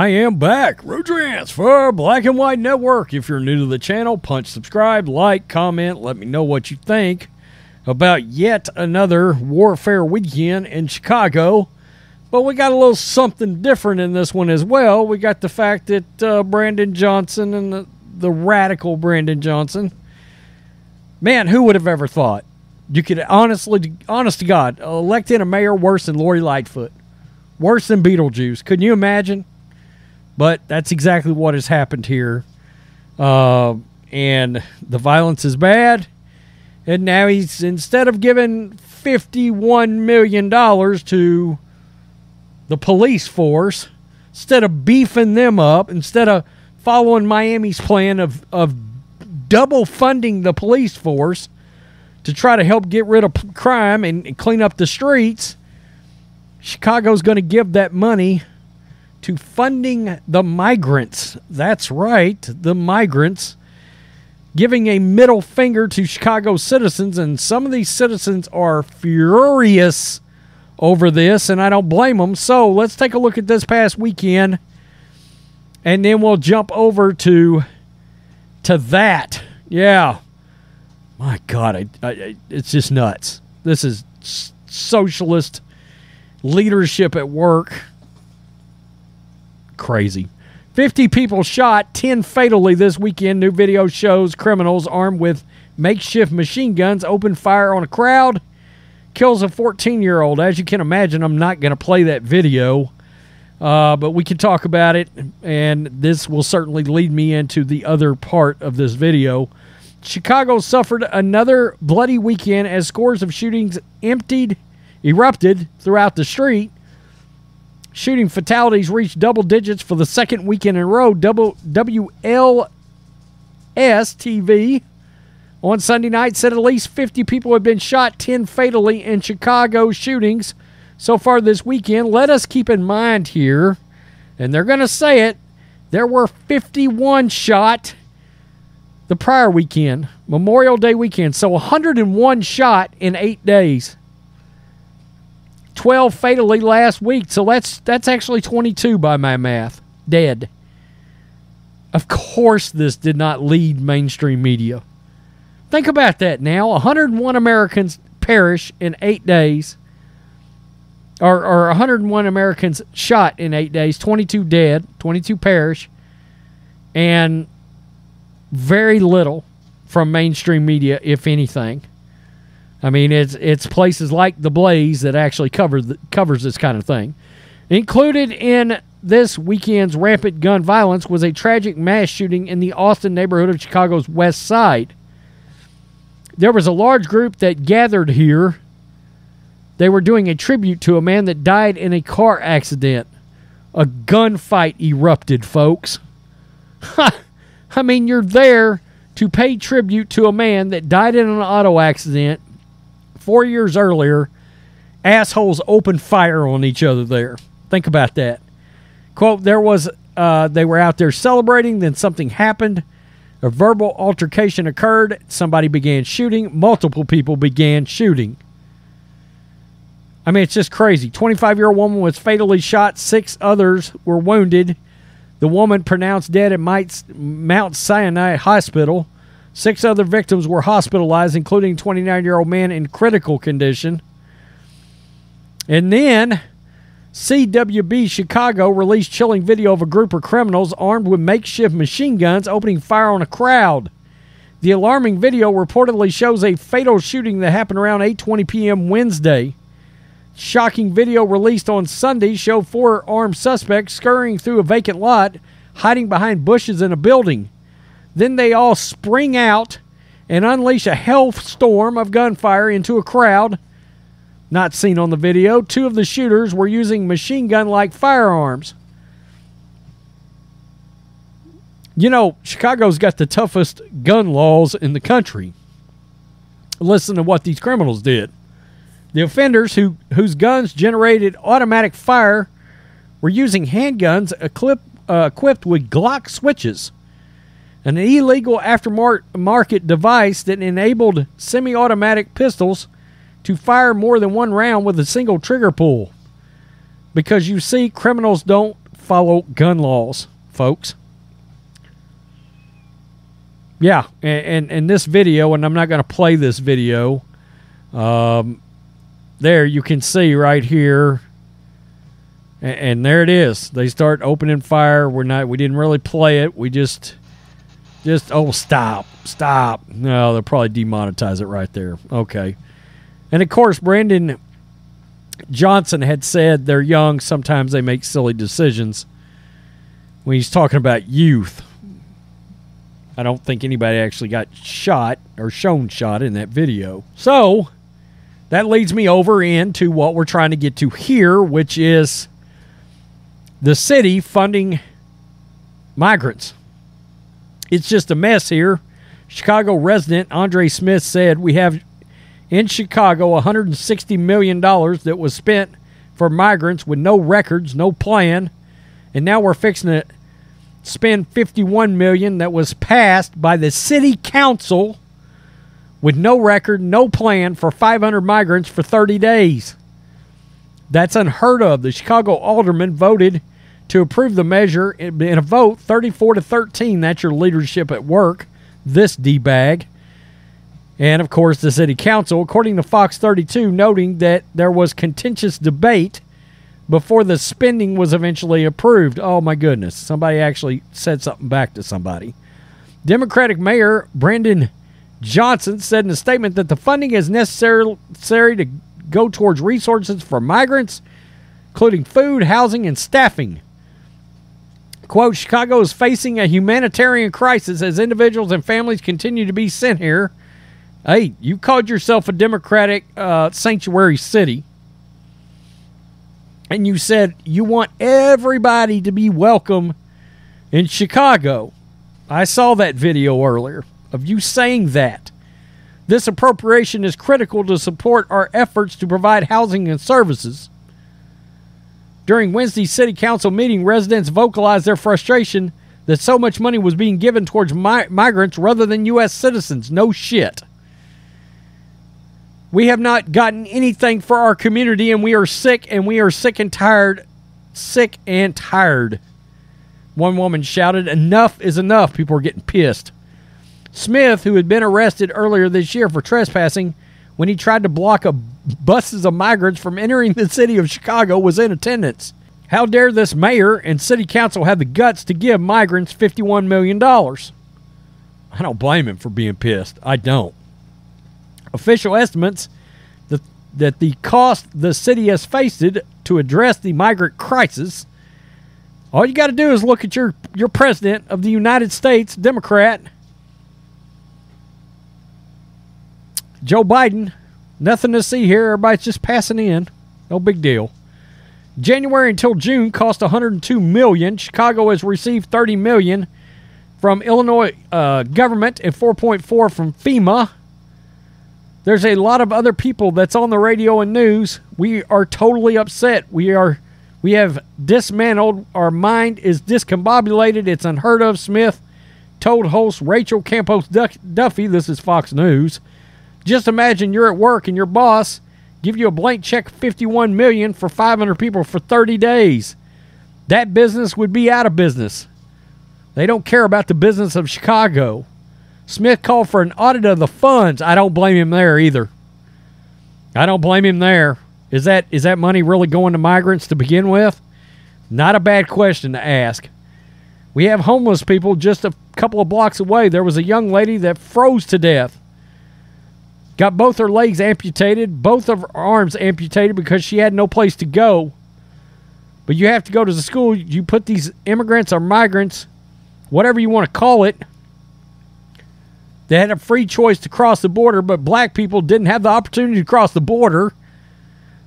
am back. Rodrance for Black and White Network. If you're new to the channel, punch subscribe, like, comment, let me know what you think about yet another warfare weekend in Chicago. But we got a little something different in this one as well. We got the fact that Brandon Johnson and the radical Brandon Johnson, man, who would have ever thought you could honest to God, elect in a mayor worse than Lori Lightfoot, worse than Beetlejuice. Couldn't you imagine? But that's exactly what has happened here. And the violence is bad. And now he's, instead of giving $51 million to the police force, instead of beefing them up, instead of following Miami's plan of double funding the police force to try to help get rid of crime and clean up the streets, Chicago's going to give that money to funding the migrants. That's right, the migrants. Giving a middle finger to Chicago citizens, and some of these citizens are furious over this, and I don't blame them. So let's take a look at this past weekend, and then we'll jump over to that. Yeah. My God, it's just nuts. This is socialist leadership at work. Crazy. 50 people shot, 10 fatally this weekend. New video shows criminals armed with makeshift machine guns open fire on a crowd. Kills a 14-year-old. As you can imagine, I'm not going to play that video, but we can talk about it, and this will certainly lead me into the other part of this video. Chicago suffered another bloody weekend as scores of shootings erupted throughout the street. Shooting fatalities reached double digits for the second weekend in a row. WLS-TV on Sunday night said at least 50 people have been shot, 10 fatally in Chicago shootings so far this weekend. Let us keep in mind here, and they're going to say it, there were 51 shot the prior weekend, Memorial Day weekend. So 101 shot in 8 days. 12 fatally last week, so that's actually 22 by my math, dead. Of course this did not lead mainstream media. Think about that now. 101 Americans perish in 8 days, or 101 Americans shot in 8 days, 22 dead, 22 perish, and very little from mainstream media, if anything. I mean, it's places like The Blaze that actually covers this kind of thing. Included in this weekend's rampant gun violence was a tragic mass shooting in the Austin neighborhood of Chicago's West Side. There was a large group that gathered here. They were doing a tribute to a man that died in a car accident. A gunfight erupted, folks. I mean, you're there to pay tribute to a man that died in an auto accident 4 years earlier. Assholes opened fire on each other there. Think about that. Quote, they were out there celebrating, then something happened. A verbal altercation occurred. Somebody began shooting. Multiple people began shooting. I mean, it's just crazy. 25-year-old woman was fatally shot. 6 others were wounded. The woman pronounced dead at Mount Sinai Hospital. 6 other victims were hospitalized, including a 29-year-old man in critical condition. And then CWB Chicago released chilling video of a group of criminals armed with makeshift machine guns opening fire on a crowd. The alarming video reportedly shows a fatal shooting that happened around 8:20 p.m. Wednesday. Shocking video released on Sunday showed 4 armed suspects scurrying through a vacant lot, hiding behind bushes in a building. Then they all spring out and unleash a hellstorm of gunfire into a crowd. Not seen on the video. 2 of the shooters were using machine gun-like firearms. You know, Chicago's got the toughest gun laws in the country. Listen to what these criminals did. The offenders whose guns generated automatic fire were using handguns equipped with Glock switches, an illegal aftermarket device that enabled semi-automatic pistols to fire more than one round with a single trigger pull. Because you see, criminals don't follow gun laws, folks. Yeah, and this video, and I'm not going to play this video. There you can see right here, and there it is. They start opening fire. We didn't really play it. We just oh, stop. No, they'll probably demonetize it right there. Okay. And of course, Brandon Johnson had said they're young. Sometimes they make silly decisions. When he's talking about youth, I don't think anybody actually got shot or shown shot in that video. So that leads me over into what we're trying to get to here, which is the city funding migrants. It's just a mess here. Chicago resident Andre Smith said, "We have in Chicago $160 million that was spent for migrants with no records, no plan, and now we're fixing to spend $51 million that was passed by the city council with no record, no plan for 500 migrants for 30 days. That's unheard of. The Chicago aldermen voted to approve the measure in a vote 34-13. That's your leadership at work, this D-bag. And, of course, the city council, according to Fox 32, noting that there was contentious debate before the spending was eventually approved. Oh, my goodness. Somebody actually said something back to somebody. Democratic Mayor Brandon Johnson said in a statement that the funding is necessary to go towards resources for migrants, including food, housing, and staffing. Quote, Chicago is facing a humanitarian crisis as individuals and families continue to be sent here. Hey, you called yourself a Democratic sanctuary city. And you said you want everybody to be welcome in Chicago. I saw that video earlier of you saying that. This appropriation is critical to support our efforts to provide housing and services. During Wednesday's city council meeting, residents vocalized their frustration that so much money was being given towards migrants rather than U.S. citizens. No shit. We have not gotten anything for our community, and we are sick and tired. Sick and tired. One woman shouted, enough is enough. People are getting pissed. Smith, who had been arrested earlier this year for trespassing when he tried to block buses of migrants from entering the city of Chicago, was in attendance. How dare this mayor and city council have the guts to give migrants $51 million? I don't blame him for being pissed. I don't. Official estimates that the cost the city has faced to address the migrant crisis. All you got to do is look at your president of the United States, Democrat, Joe Biden. Nothing to see here. Everybody's just passing in. No big deal. January until June cost $102 million. Chicago has received $30 million from Illinois government and $4.4 from FEMA. There's a lot of other people that's on the radio and news. We are totally upset. We have dismantled. Our mind is discombobulated. It's unheard of. Smith told host Rachel Campos Duffy, this is Fox News, just imagine you're at work and your boss give you a blank check of $51 million for 500 people for 30 days. That business would be out of business. They don't care about the business of Chicago. Smith called for an audit of the funds. I don't blame him there either. I don't blame him there. Is that money really going to migrants to begin with? Not a bad question to ask. We have homeless people just a couple of blocks away. There was a young lady that froze to death. Got both her legs amputated, both of her arms amputated because she had no place to go. But you have to go to the school. You put these immigrants or migrants, whatever you want to call it, they had a free choice to cross the border, but black people didn't have the opportunity to cross the border.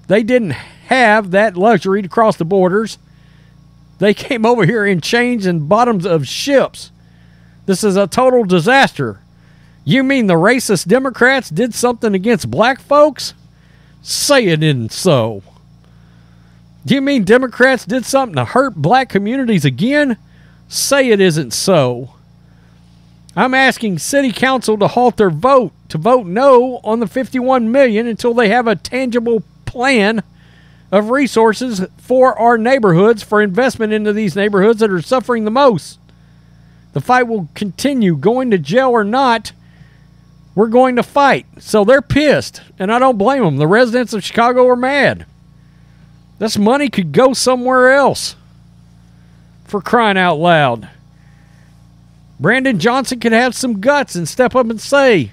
They didn't have that luxury to cross the borders. They came over here in chains and bottoms of ships. This is a total disaster. You mean the racist Democrats did something against black folks? Say it isn't so. Do you mean Democrats did something to hurt black communities again? Say it isn't so. I'm asking City Council to halt their vote, to vote no on the $51 million until they have a tangible plan of resources for our neighborhoods, for investment into these neighborhoods that are suffering the most. The fight will continue. Going to jail or not, we're going to fight. So they're pissed, and I don't blame them. The residents of Chicago are mad. This money could go somewhere else, for crying out loud. Brandon Johnson could have some guts and step up and say,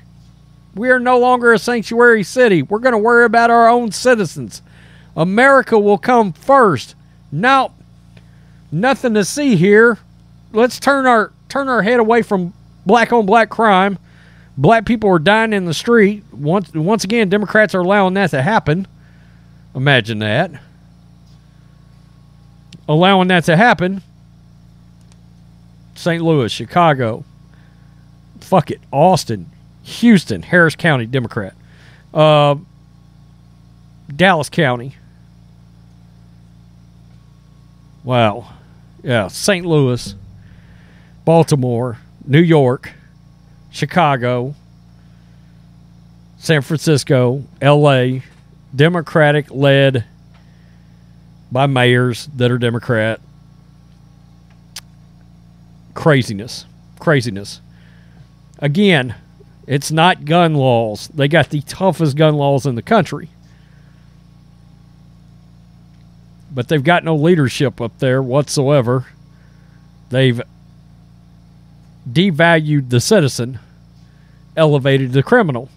we are no longer a sanctuary city. We're going to worry about our own citizens. America will come first. Now, nothing to see here. Let's turn our head away from black-on-black crime. Black people are dying in the street. Once again, Democrats are allowing that to happen. Imagine that. Allowing that to happen. St. Louis, Chicago. Fuck it. Austin, Houston, Harris County, Democrat. Dallas County. Wow. Yeah, St. Louis, Baltimore, New York, Chicago, San Francisco, L.A., Democratic led by mayors that are Democrat. Craziness. Again, it's not gun laws. They got the toughest gun laws in the country. But they've got no leadership up there whatsoever. They've devalued the citizen, elevated the criminal.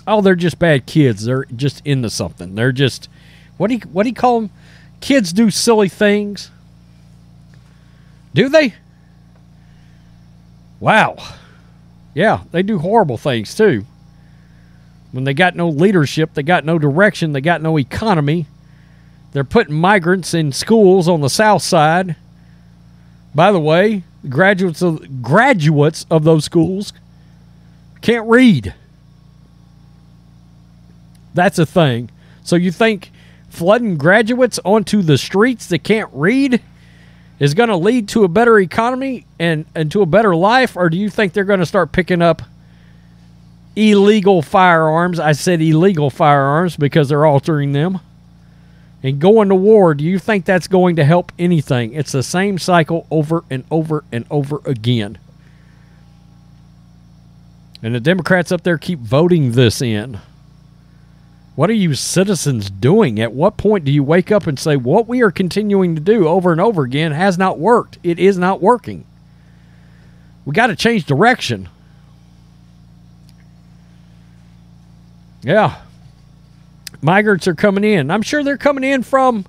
Oh, they're just bad kids. They're just into something. They're just, what do you call them? Kids do silly things. Do they? Wow. Yeah, they do horrible things too. When they got no leadership, they got no direction, they got no economy. They're putting migrants in schools on the south side. By the way, graduates of those schools can't read. That's a thing. So you think flooding graduates onto the streets that can't read is going to lead to a better economy and to a better life? Or do you think they're going to start picking up illegal firearms? I said illegal firearms because they're altering them. And going to war, do you think that's going to help anything? It's the same cycle over and over and over again. And the Democrats up there keep voting this in. What are you citizens doing? At what point do you wake up and say, what we are continuing to do over and over again has not worked? It is not working. We got to change direction. Yeah. Migrants are coming in. I'm sure they're coming in from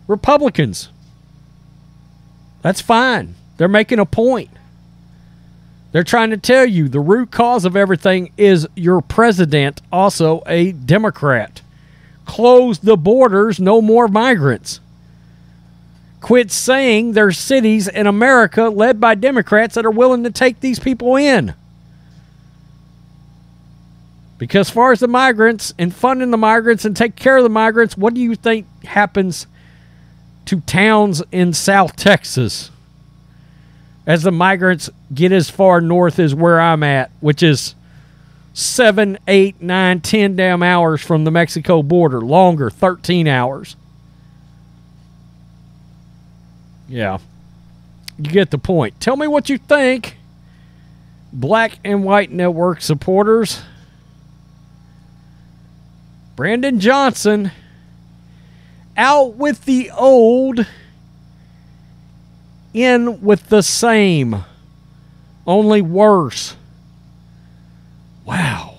Republicans. That's fine. They're making a point. They're trying to tell you the root cause of everything is your president, also a Democrat. Close the borders, no more migrants. Quit saying there's cities in America led by Democrats that are willing to take these people in. Because as far as the migrants and funding the migrants and take care of the migrants, what do you think happens to towns in South Texas as the migrants get as far north as where I'm at, which is 7, 8, 9, 10 damn hours from the Mexico border. Longer, 13 hours. Yeah. You get the point. Tell me what you think, Black and White Network supporters. Brandon Johnson, out with the old, in with the same, only worse. Wow.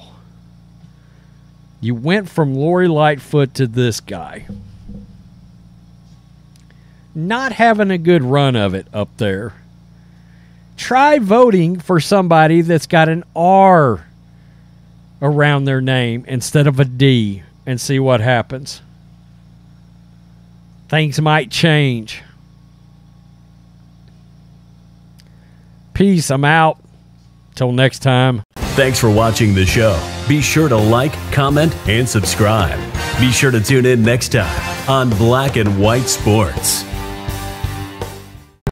You went from Lori Lightfoot to this guy. Not having a good run of it up there. Try voting for somebody that's got an R around their name instead of a D and see what happens. Things might change. Peace. I'm out. Till next time. Thanks for watching the show. Be sure to like, comment, and subscribe. Be sure to tune in next time on Black and White Sports.